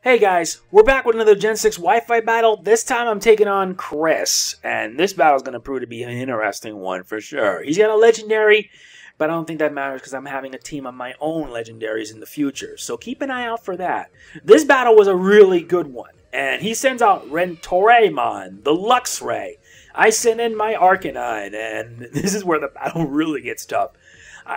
Hey guys, we're back with another Gen 6 Wi-Fi battle. This time I'm taking on Chris, and this battle is going to prove to be an interesting one for sure. He's got a legendary, but I don't think that matters because I'm having a team of my own legendaries in the future, so keep an eye out for that. This battle was a really good one, and he sends out Rentoraimon, the Luxray. I send in my Arcanine, and this is where the battle really gets tough.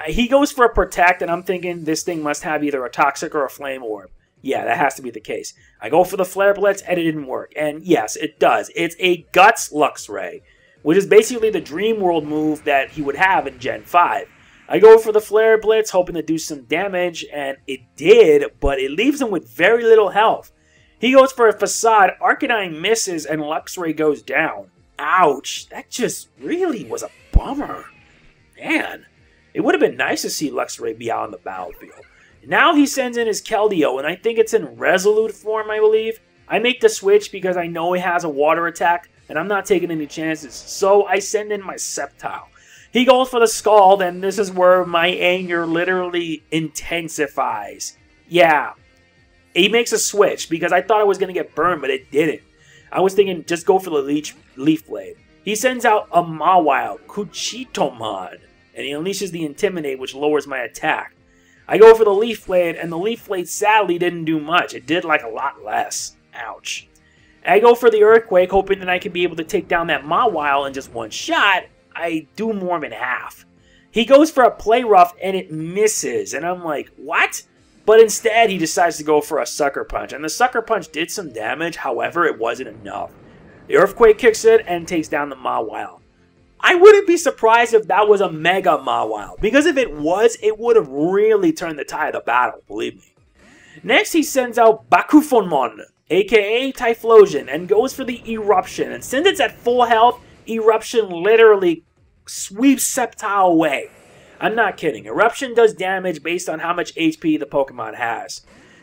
He goes for a Protect, and I'm thinking this thing must have either a Toxic or a Flame Orb. Yeah, that has to be the case. I go for the Flare Blitz, and it didn't work. And yes, it does. It's a Guts Luxray, which is basically the Dream World move that he would have in Gen 5. I go for the Flare Blitz, hoping to do some damage, and it did, but it leaves him with very little health. He goes for a Facade, Arcanine misses, and Luxray goes down. Ouch, that just really was a bummer. Man, it would have been nice to see Luxray be out on the battlefield. Now he sends in his Keldeo, and I think it's in Resolute form, I believe. I make the switch because I know he has a water attack, and I'm not taking any chances. So I send in my Sceptile. He goes for the Scald, and this is where my anger literally intensifies. Yeah, he makes a switch because I thought I was going to get burned, but it didn't. I was thinking, just go for the Leaf Blade. He sends out a Mawile, Kuchitomon, and he unleashes the Intimidate, which lowers my attack. I go for the Leaf Blade, and the Leaf Blade sadly didn't do much. It did like a lot less. Ouch. I go for the Earthquake, hoping that I can be able to take down that Mawile in just one shot. I do more than half. He goes for a Play Rough, and it misses, and I'm like, what? But instead, he decides to go for a Sucker Punch, and the Sucker Punch did some damage, however, it wasn't enough. The Earthquake kicks in and takes down the Mawile. I wouldn't be surprised if that was a Mega Mawile, because if it was, it would have really turned the tide of the battle, believe me. Next, he sends out Bakufonmon, aka Typhlosion, and goes for the Eruption, and since it's at full health, Eruption literally sweeps Sceptile away. I'm not kidding, Eruption does damage based on how much HP the Pokemon has.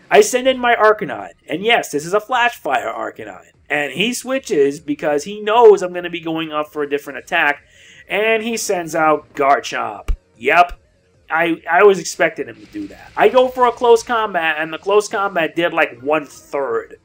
I send in my Arcanine, and yes, this is a Flash Fire Arcanine. And he switches because he knows I'm going to be going up for a different attack. And he sends out Garchomp. Yep, I was expecting him to do that. I go for a close combat, and the close combat did like 1/3.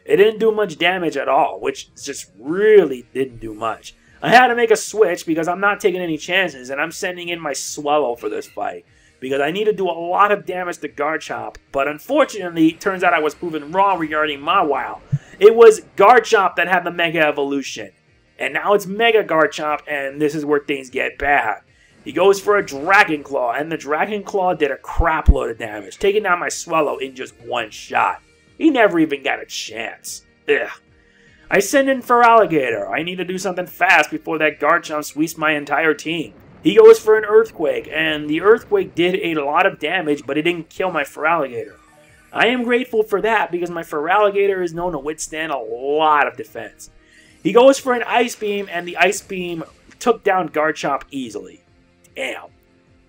It didn't do much damage at all, which just really didn't do much. I had to make a switch because I'm not taking any chances, and I'm sending in my Swellow for this fight. Because I need to do a lot of damage to Garchomp. But unfortunately, it turns out I was proven wrong regarding Mawile. It was Garchomp that had the Mega Evolution. And now it's Mega Garchomp, and this is where things get bad. He goes for a Dragon Claw, and the Dragon Claw did a crap load of damage, taking down my Swellow in just one shot. He never even got a chance. Ugh. I send in Feraligatr. I need to do something fast before that Garchomp sweeps my entire team. He goes for an Earthquake, and the Earthquake did a lot of damage, but it didn't kill my Feraligatr. I am grateful for that because my Feraligatr is known to withstand a lot of defense. He goes for an Ice Beam, and the Ice Beam took down Garchomp easily. Damn.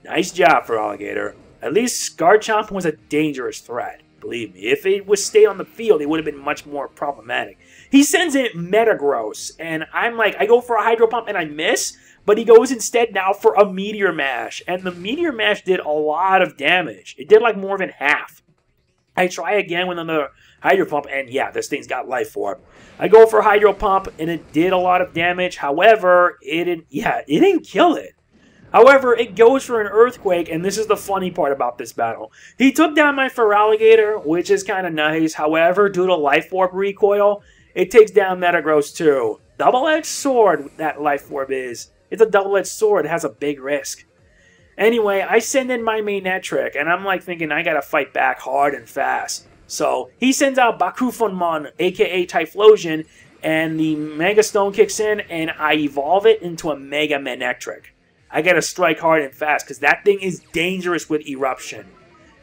Nice job, Feraligatr. At least Garchomp was a dangerous threat. Believe me, if it was stayed on the field, it would have been much more problematic. He sends in Metagross, and I'm like, I go for a Hydro Pump, and I miss, but he goes instead now for a Meteor Mash, and the Meteor Mash did a lot of damage. It did like more than half. I try again with another Hydro Pump, and yeah, this thing's got Life Orb. I go for Hydro Pump, and it did a lot of damage. However, it didn't kill it. However, it goes for an Earthquake, and this is the funny part about this battle. He took down my Feraligatr, which is kind of nice. However, due to Life Orb recoil, it takes down Metagross too. Double-edged sword, that Life Orb is. It's a double-edged sword. It has a big risk. Anyway, I send in my Manectric, and I'm like thinking I gotta fight back hard and fast. So, he sends out Bakufonmon, aka Typhlosion, and the Mega Stone kicks in, and I evolve it into a Mega Manectric. I gotta strike hard and fast, because that thing is dangerous with Eruption.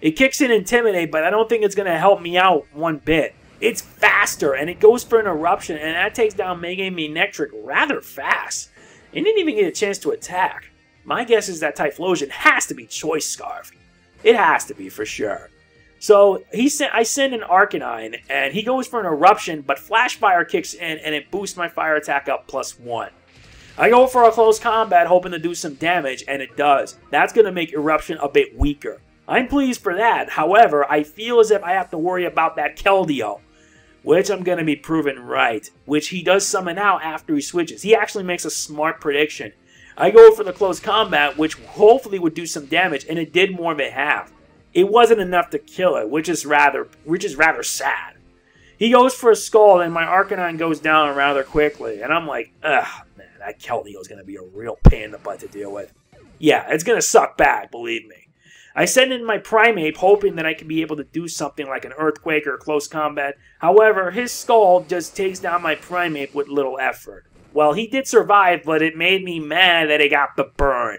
It kicks in Intimidate, but I don't think it's gonna help me out one bit. It's faster, and it goes for an Eruption, and that takes down Mega Manectric rather fast. It didn't even get a chance to attack. My guess is that Typhlosion has to be Choice Scarfed. It has to be, for sure. So, I send an Arcanine, and he goes for an Eruption, but Flash Fire kicks in, and it boosts my fire attack up +1. I go for a close combat, hoping to do some damage, and it does. That's going to make Eruption a bit weaker. I'm pleased for that. However, I feel as if I have to worry about that Keldeo. which I'm going to be proven right, which he does summon out after he switches. He actually makes a smart prediction. I go for the close combat, which hopefully would do some damage, and it did more than half. It wasn't enough to kill it, which is rather sad. He goes for a skull, and my Arcanine goes down rather quickly, and I'm like, ugh, man, that Keldeo going to be a real pain in the butt to deal with. Yeah, it's going to suck bad, believe me. I send in my Primeape hoping that I can be able to do something like an Earthquake or close combat. However, his skull just takes down my Primeape with little effort. Well, he did survive, but it made me mad that it got the burn.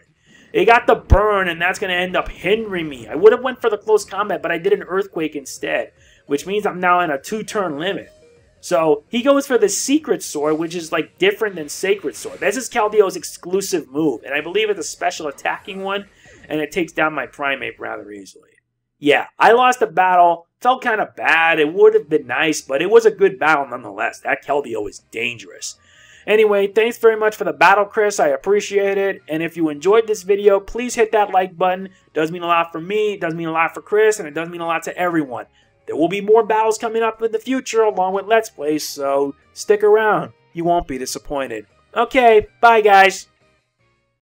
It got the burn, and that's going to end up hindering me. I would have went for the close combat, but I did an Earthquake instead, which means I'm now in a 2-turn limit. So, he goes for the Secret Sword, which is like different than Sacred Sword. This is Keldeo's exclusive move, and I believe it's a special attacking one, and it takes down my Primeape rather easily. Yeah, I lost the battle. Felt kind of bad. It would have been nice, but it was a good battle nonetheless. That Keldeo is dangerous. Anyway, thanks very much for the battle, Chris. I appreciate it. And if you enjoyed this video, please hit that like button. It does mean a lot for me, it does mean a lot for Chris, and it does mean a lot to everyone. There will be more battles coming up in the future along with Let's Plays, so stick around. You won't be disappointed. Okay, bye guys.